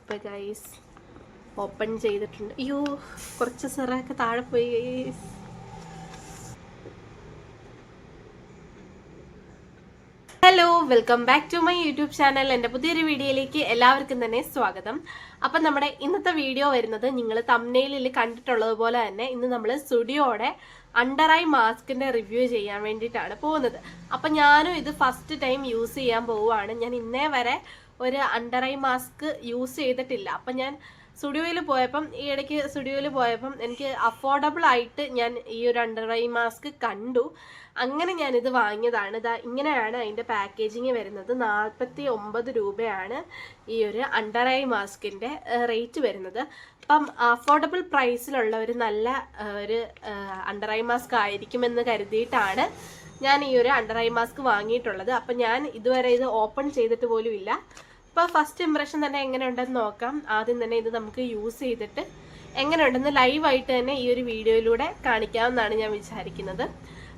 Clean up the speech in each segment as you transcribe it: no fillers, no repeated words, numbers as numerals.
അപ്പോൾ guys open ചെയ്തിട്ടുണ്ട്. അയ്യോ, കുറച്ച് സിറൊക്കെ താഴെ പോയി guys. Hello, welcome back to my YouTube channel. എൻ്റെ പുതിയൊരു വീഡിയോയിലേക്ക് എല്ലാവർക്കും തന്നെ സ്വാഗതം. അപ്പം നമ്മുടെ ഇന്നത്തെ വീഡിയോ വരുന്നത് നിങ്ങൾ തംബ്നെയിലിൽ കണ്ടിട്ടുള്ളത് പോലെ തന്നെ ഇന്ന് നമ്മൾ സ്റ്റുഡിയോയുടെ അണ്ടർ ഐ മാസ്കിൻ്റെ റിവ്യൂ ചെയ്യാൻ വേണ്ടിയിട്ടാണ് പോകുന്നത്. അപ്പം ഞാനും ഇത് ഫസ്റ്റ് ടൈം യൂസ് ചെയ്യാൻ പോവുകയാണ്. ഞാൻ ഇന്നേ വരെ ഒരു അണ്ടർ ഐ മാസ്ക് യൂസ് ചെയ്തിട്ടില്ല. അപ്പം ഞാൻ ഈ ഇടയ്ക്ക് സ്റ്റുഡിയോയിൽ പോയപ്പം എനിക്ക് അഫോർഡബിൾ ആയിട്ട് ഞാൻ ഈ ഒരു അണ്ടർ ഐ മാസ്ക് കണ്ടു. അങ്ങനെ ഞാനിത് വാങ്ങിയതാണ്. ഇങ്ങനെയാണ് അതിൻ്റെ പാക്കേജിങ് വരുന്നത്. 49 രൂപയാണ് ഈ ഒരു അണ്ടർ ഐ മാസ്കിൻ്റെ റേറ്റ് വരുന്നത്. അപ്പം അഫോർഡബിൾ പ്രൈസിലുള്ള ഒരു നല്ല ഒരു അണ്ടർ ഐ മാസ്ക് ആയിരിക്കുമെന്ന് കരുതിയിട്ടാണ് ഞാൻ ഈ ഒരു അണ്ടർ ഐ മാസ്ക് വാങ്ങിയിട്ടുള്ളത്. അപ്പം ഞാൻ ഇതുവരെ ഇത് ഓപ്പൺ ചെയ്തിട്ട് പോലും ഇല്ല. അപ്പോൾ ഫസ്റ്റ് ഇംപ്രഷൻ തന്നെ എങ്ങനെയുണ്ടെന്ന് നോക്കാം. ആദ്യം തന്നെ ഇത് നമുക്ക് യൂസ് ചെയ്തിട്ട് എങ്ങനെയുണ്ടെന്ന് ലൈവായിട്ട് തന്നെ ഈ ഒരു വീഡിയോയിലൂടെ കാണിക്കാമെന്നാണ് ഞാൻ വിചാരിക്കുന്നത്.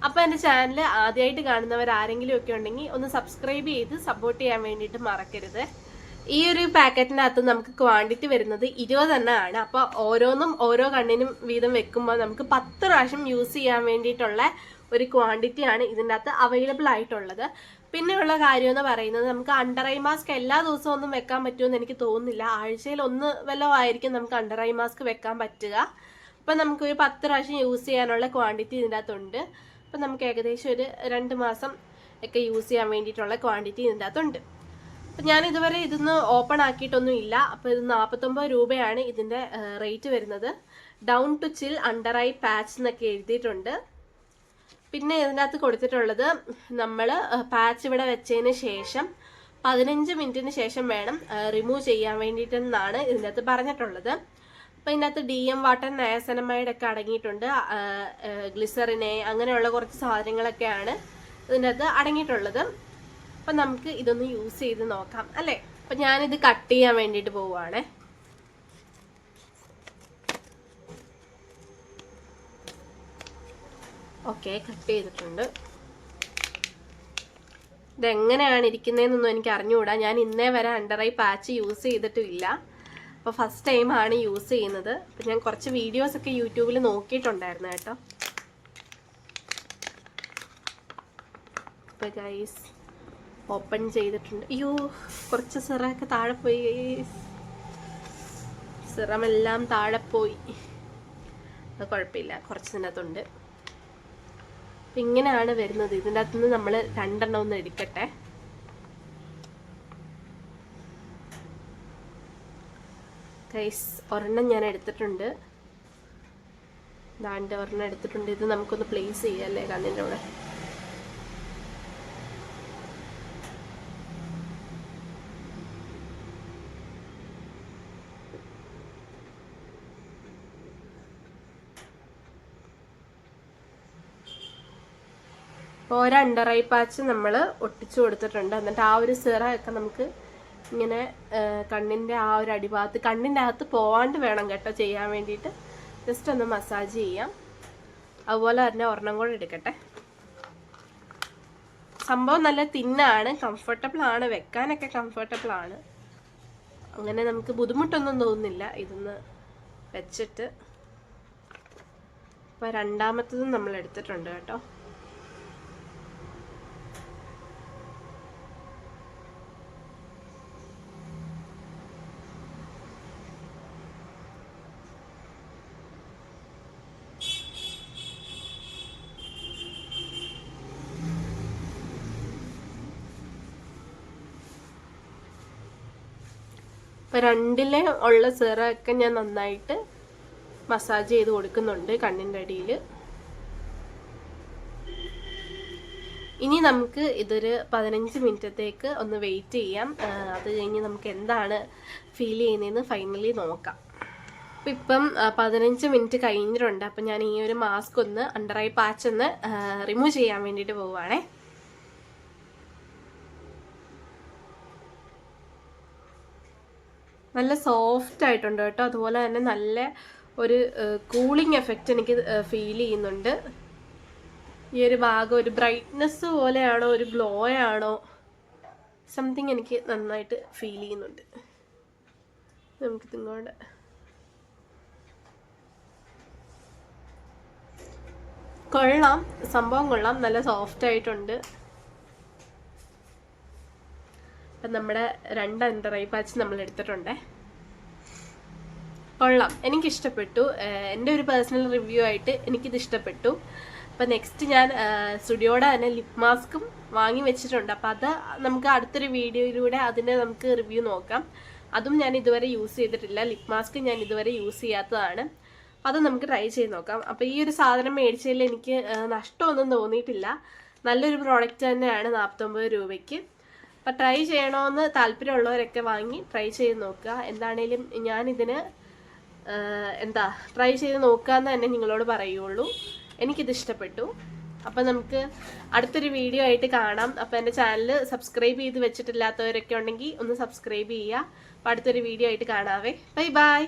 അപ്പോൾ എൻ്റെ ചാനൽ ആദ്യമായിട്ട് കാണുന്നവർ ആരെങ്കിലും ഒക്കെ ഉണ്ടെങ്കിൽ ഒന്ന് സബ്സ്ക്രൈബ് ചെയ്ത് സപ്പോർട്ട് ചെയ്യാൻ വേണ്ടിയിട്ട് മറക്കരുത്. ഈ ഒരു പാക്കറ്റിനകത്ത് നമുക്ക് ക്വാണ്ടിറ്റി വരുന്നത് 20 എണ്ണമാണ്. അപ്പോൾ ഓരോന്നും ഓരോ കണ്ണിനും വീതം വെക്കുമ്പോൾ നമുക്ക് 10 പ്രാവശ്യം യൂസ് ചെയ്യാൻ വേണ്ടിയിട്ടുള്ള ഒരു ക്വാണ്ടിറ്റിയാണ് ഇതിൻ്റെ അകത്ത് അവൈലബിൾ ആയിട്ടുള്ളത്. പിന്നെയുള്ള കാര്യം എന്ന് പറയുന്നത്, നമുക്ക് അണ്ടർ ഐ മാസ്ക് എല്ലാ ദിവസവും ഒന്നും വെക്കാൻ പറ്റുമെന്ന് എനിക്ക് തോന്നുന്നില്ല. ആഴ്ചയിൽ ഒന്ന് വല്ലതും ആയിരിക്കും നമുക്ക് അണ്ടർ ഐ മാസ്ക് വെക്കാൻ പറ്റുക. അപ്പം നമുക്കൊരു 10 പ്രാവശ്യം യൂസ് ചെയ്യാനുള്ള ക്വാണ്ടിറ്റി ഇതിൻ്റെ അകത്തുണ്ട്. അപ്പം നമുക്ക് ഏകദേശം ഒരു 2 മാസം ഒക്കെ യൂസ് ചെയ്യാൻ വേണ്ടിയിട്ടുള്ള ക്വാണ്ടിറ്റി ഇതിൻ്റെ അകത്തുണ്ട്. അപ്പം ഞാൻ ഇതുവരെ ഇതൊന്ന് ഓപ്പൺ ആക്കിയിട്ടൊന്നും ഇല്ല. അപ്പോൾ ഇത് 49 രൂപയാണ് ഇതിൻ്റെ റേറ്റ് വരുന്നത്. Down to chill under eye patch എന്നൊക്കെ എഴുതിയിട്ടുണ്ട്. പിന്നെ ഇതിനകത്ത് കൊടുത്തിട്ടുള്ളത്, നമ്മൾ പാച്ച് ഇവിടെ വെച്ചതിന് ശേഷം 15 മിനിറ്റിന് ശേഷം വേണം റിമൂവ് ചെയ്യാൻ വേണ്ടിയിട്ടെന്നാണ് ഇതിനകത്ത് പറഞ്ഞിട്ടുള്ളത്. അപ്പോൾ ഇതിനകത്ത് DM വാട്ടർ, നയാസിനമൈഡ് ഒക്കെ അടങ്ങിയിട്ടുണ്ട്. ഗ്ലിസറിനെ അങ്ങനെയുള്ള കുറച്ച് സാധനങ്ങളൊക്കെയാണ് ഇതിനകത്ത് അടങ്ങിയിട്ടുള്ളത്. അപ്പം നമുക്ക് ഇതൊന്ന് യൂസ് ചെയ്ത് നോക്കാം അല്ലേ. അപ്പം ഞാനിത് കട്ട് ചെയ്യാൻ വേണ്ടിയിട്ട് പോവുകയാണേ. ഓക്കെ, കട്ട് ചെയ്തിട്ടുണ്ട്. ഇതെങ്ങനെയാണ് ഇരിക്കുന്നതെന്നൊന്നും എനിക്ക് അറിഞ്ഞുകൂടാ. ഞാൻ ഇന്നേ വരെ അണ്ടർ ഐ പാച്ച് യൂസ് ചെയ്തിട്ടില്ല. അപ്പോൾ ഫസ്റ്റ് ടൈമാണ് യൂസ് ചെയ്യുന്നത്. അപ്പം ഞാൻ കുറച്ച് വീഡിയോസൊക്കെ യൂട്യൂബിൽ നോക്കിയിട്ടുണ്ടായിരുന്നു കേട്ടോ. അപ്പോൾ ഗൈസ് ഓപ്പൺ ചെയ്തിട്ടുണ്ട്. അയ്യോ, കുറച്ച് സിറൊക്കെ താഴെ പോയി ഗൈസ്. സിറമെല്ലാം താഴെ പോയി. അത് കുഴപ്പമില്ല, കുറച്ച് ഇതിനകത്തുണ്ട്. അപ്പം ഇങ്ങനെയാണ് വരുന്നത്. ഇതിൻ്റെ അകത്തുനിന്ന് നമ്മൾ 2 എണ്ണം ഒന്ന് എടുക്കട്ടെ. ഗൈസ്, ഒരെണ്ണം ഞാൻ എടുത്തിട്ടുണ്ട്. ദാണ്ട് ഒരെണ്ണം എടുത്തിട്ടുണ്ട്. ഇത് നമുക്കൊന്ന് പ്ലേസ് ചെയ്യാം അല്ലേ കണ്ണിൻ്റെ കൂടെ. ഓരോ അണ്ടർ ഐ പാച്ച് നമ്മൾ ഒട്ടിച്ചു കൊടുത്തിട്ടുണ്ട്. എന്നിട്ട് ആ ഒരു സിറയൊക്കെ നമുക്ക് ഇങ്ങനെ കണ്ണിൻ്റെ ആ ഒരു അടിഭാഗത്ത്, കണ്ണിൻ്റെ അകത്ത് പോവാണ്ട് വേണം കേട്ടോ ചെയ്യാൻ വേണ്ടിയിട്ട്. ജസ്റ്റ് ഒന്ന് മസാജ് ചെയ്യാം. അതുപോലെ തന്നെ ഒരെണ്ണം കൂടെ എടുക്കട്ടെ. സംഭവം നല്ല തിന്നാണ്, കംഫർട്ടബിൾ ആണ്, വെക്കാനൊക്കെ കംഫർട്ടബിൾ ആണ്. അങ്ങനെ നമുക്ക് ബുദ്ധിമുട്ടൊന്നും തോന്നുന്നില്ല ഇതൊന്ന് വെച്ചിട്ട്. അപ്പോൾ രണ്ടാമത്തതും നമ്മൾ എടുത്തിട്ടുണ്ട് കേട്ടോ. അപ്പോൾ 2ലെ ഉള്ള സിറൊക്കെ ഞാൻ നന്നായിട്ട് മസാജ് ചെയ്ത് കൊടുക്കുന്നുണ്ട് കണ്ണിൻ്റെ അടിയിൽ. ഇനി നമുക്ക് ഇതൊരു 15 മിനിറ്റത്തേക്ക് ഒന്ന് വെയിറ്റ് ചെയ്യാം. അത് കഴിഞ്ഞ് നമുക്ക് എന്താണ് ഫീൽ ചെയ്യുന്നതെന്ന് ഫൈനലി നോക്കാം. അപ്പം ഇപ്പം 15 മിനിറ്റ് കഴിഞ്ഞിട്ടുണ്ട്. അപ്പം ഞാൻ ഈ ഒരു മാസ്ക് ഒന്ന് അണ്ടർ ഐ പാച്ച് ഒന്ന് റിമൂവ് ചെയ്യാൻ വേണ്ടിയിട്ട് പോവുകയാണേ. നല്ല സോഫ്റ്റ് ആയിട്ടുണ്ട് കേട്ടോ. അതുപോലെ തന്നെ നല്ല ഒരു കൂളിംഗ് എഫക്റ്റ് എനിക്ക് ഫീൽ ചെയ്യുന്നുണ്ട്. ഈ ഒരു ഭാഗം ഒരു ബ്രൈറ്റ്നെസ് പോലെയാണോ ഒരു ഗ്ലോ ആണോ സംതിങ് എനിക്ക് നന്നായിട്ട് ഫീൽ ചെയ്യുന്നുണ്ട്. നമുക്കിതിങ്ങോട്ട് കൊള്ളാം, സംഭവം കൊള്ളാം, നല്ല സോഫ്റ്റ് ആയിട്ടുണ്ട്. അപ്പം നമ്മുടെ 2 അണ്ടർ ഐ പാച്ച് നമ്മൾ എടുത്തിട്ടുണ്ടേ. കൊള്ളാം, എനിക്കിഷ്ടപ്പെട്ടു. എൻ്റെ ഒരു പേഴ്സണൽ റിവ്യൂ ആയിട്ട് എനിക്കിത് ഇഷ്ടപ്പെട്ടു. അപ്പം നെക്സ്റ്റ് ഞാൻ സ്റ്റുഡിയോയുടെ തന്നെ ലിപ് മാസ്കും വാങ്ങി വെച്ചിട്ടുണ്ട്. അപ്പം അത് നമുക്ക് അടുത്തൊരു വീഡിയോയിലൂടെ അതിൻ്റെ നമുക്ക് റിവ്യൂ നോക്കാം. അതും ഞാൻ ഇതുവരെ യൂസ് ചെയ്തിട്ടില്ല. ലിപ് മാസ്ക് ഞാൻ ഇതുവരെ യൂസ് ചെയ്യാത്തതാണ്. അത് നമുക്ക് ട്രൈ ചെയ്ത് നോക്കാം. അപ്പോൾ ഈ ഒരു സാധനം മേടിച്ചതിൽ എനിക്ക് നഷ്ടമൊന്നും തോന്നിയിട്ടില്ല. നല്ലൊരു പ്രോഡക്റ്റ് തന്നെയാണ് 49 രൂപയ്ക്ക്. അപ്പം ട്രൈ ചെയ്യണമെന്ന് താല്പര്യമുള്ളവരൊക്കെ വാങ്ങി ട്രൈ ചെയ്ത് നോക്കുക. എന്താണേലും ഞാനിതിന് ട്രൈ ചെയ്ത് നോക്കാമെന്ന് തന്നെ നിങ്ങളോട് പറയുള്ളൂ. എനിക്കിത് ഇഷ്ടപ്പെട്ടു. അപ്പം നമുക്ക് അടുത്തൊരു വീഡിയോ ആയിട്ട് കാണാം. അപ്പം എൻ്റെ ചാനൽ സബ്സ്ക്രൈബ് ചെയ്ത് വെച്ചിട്ടില്ലാത്തവരൊക്കെ ഉണ്ടെങ്കിൽ ഒന്ന് സബ്സ്ക്രൈബ് ചെയ്യുക. അപ്പം അടുത്തൊരു വീഡിയോ ആയിട്ട് കാണാവേ. Bye bye.